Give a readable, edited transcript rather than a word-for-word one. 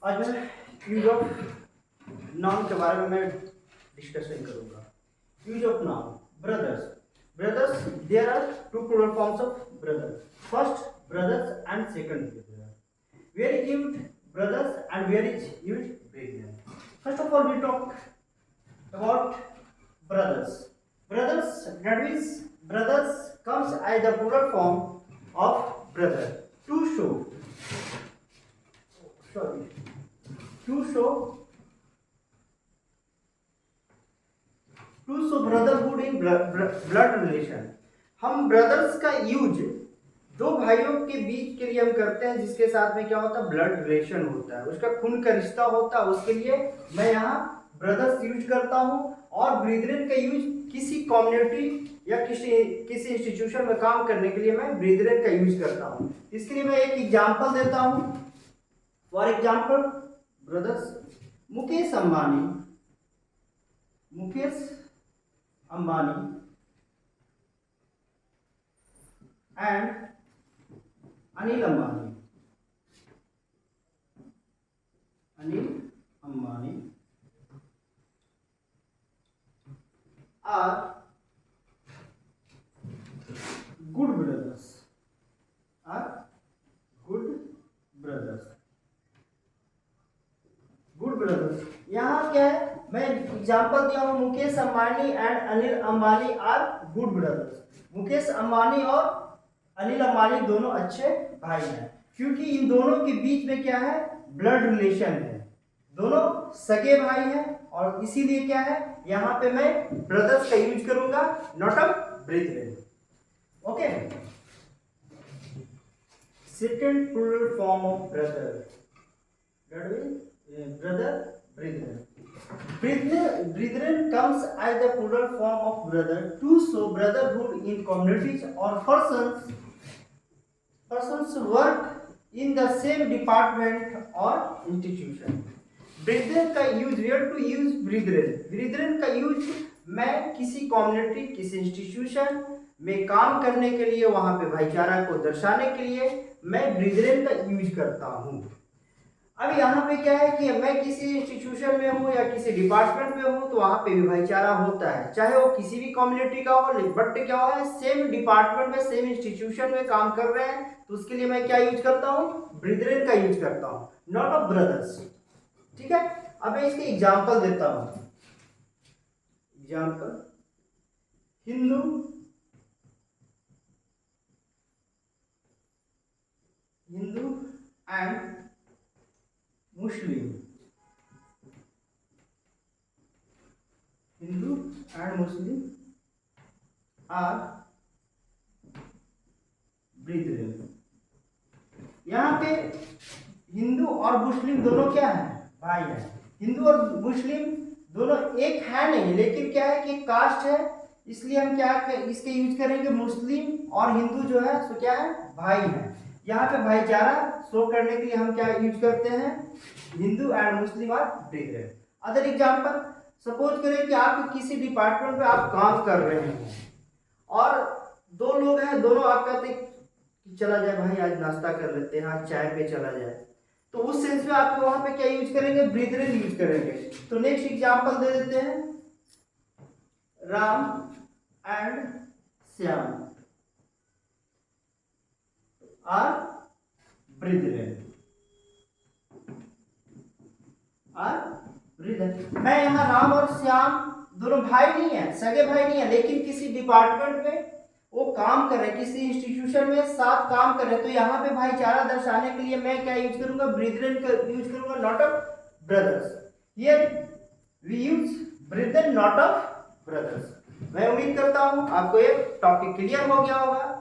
आज मैं use of noun के बारे में मैं डिस्कशन करूंगा। Use of noun brothers. Brothers there are two plural forms of brother. First brothers and second brother. Where is used brothers and where is used brethren. First of all we talk about brothers. Brothers, that means brothers comes as the plural form of brother to show brotherhood in blood relation. हम brothers का use दो भाइयों के बीच के लिए हम करते हैं जिसके साथ में क्या होता है, ब्लड रिलेशन होता है, उसका खून का रिश्ता होता है, उसके लिए मैं यहाँ ब्रदर्स यूज करता हूँ। और ब्रीदरन का यूज किसी कम्युनिटी या किसी इंस्टीट्यूशन में काम करने के लिए मैं ब्रीदरन का यूज करता हूँ। इसके लिए मैं एक एग्जांपल देता हूँ। For example brothers Mukesh Ambani and Anil Ambani are good brothers. यहाँ क्या है, मैं एग्जांपल दिया हूँ Mukesh Ambani and Anil Ambani are good brothers. Mukesh Ambani और अनिल अंबानी दोनों अच्छे भाई हैं क्योंकि इन दोनों के बीच में क्या है, ब्लड रिलेशन है, दोनों सगे भाई हैं और इसीलिए क्या है, यहाँ पे मैं ब्रदर्स का यूज करूंगा, not a brethren. Okay, second plural form of brother, that means brother, brethren. Brethren comes as the plural form of brother to show brotherhood in communities or persons work in the same department or institution. Brethren का use, where to use brethren. Brethren का use मैं किसी community, किसी institution में काम करने के लिए, वहां पे भाईचारा को दर्शाने के लिए मैं ब्रेदरन का यूज करता हूं। अब यहाँ पे क्या है कि मैं किसी इंस्टीट्यूशन में हूँ या किसी डिपार्टमेंट में हूँ तो वहां पे भी भाईचारा होता है, चाहे वो किसी भी कम्युनिटी का हो, बट क्या हुआ है, सेम डिपार्टमेंट में, सेम इंस्टीट्यूशन में काम कर रहे हैं, तो उसके लिए मैं क्या यूज करता हूँ, ब्रेदरन का यूज करता हूँ, नॉट ऑफ ब्रदर्स। ठीक है, अब मैं इसके एग्जाम्पल देता हूं। Example, Hindu and Muslim, are brethren. यहां पे हिंदू और मुस्लिम दोनों क्या है, भाई है। हिंदू और मुस्लिम दोनों एक है नहीं, लेकिन क्या है कि कास्ट है, इसलिए हम क्या इसके यूज करेंगे, मुस्लिम और हिंदू जो है सो क्या है, भाई है। यहाँ पे भाईचारा शो करने के लिए हम क्या यूज करते हैं, Hindu and Muslim are brethren. Other example, suppose करें कि आप किसी डिपार्टमेंट में आप काम कर रहे हैं और दो लोग हैं, दोनों आप कहते हैं चला जाए भाई आज नाश्ता कर लेते हैं, आज चाय पे चला जाए, तो उस सेंस में आप वहां पे क्या यूज करेंगे, ब्रेदरन यूज करेंगे। तो नेक्स्ट एग्जांपल दे देते हैं, Ram and Shyam are brethren. मैं यहाँ राम और श्याम दोनों भाई नहीं है, सगे भाई नहीं है, लेकिन किसी डिपार्टमेंट में वो काम कर रहे हैं, किसी इंस्टीट्यूशन में साथ काम कर रहे हैं, तो यहाँ पे भाईचारा दर्शाने के लिए मैं क्या यूज करूंगा, ब्रेदरन का यूज करूंगा, not of brothers. Here we use brethren, not of brothers. मैं उम्मीद करता हूं आपको ये टॉपिक क्लियर हो गया होगा।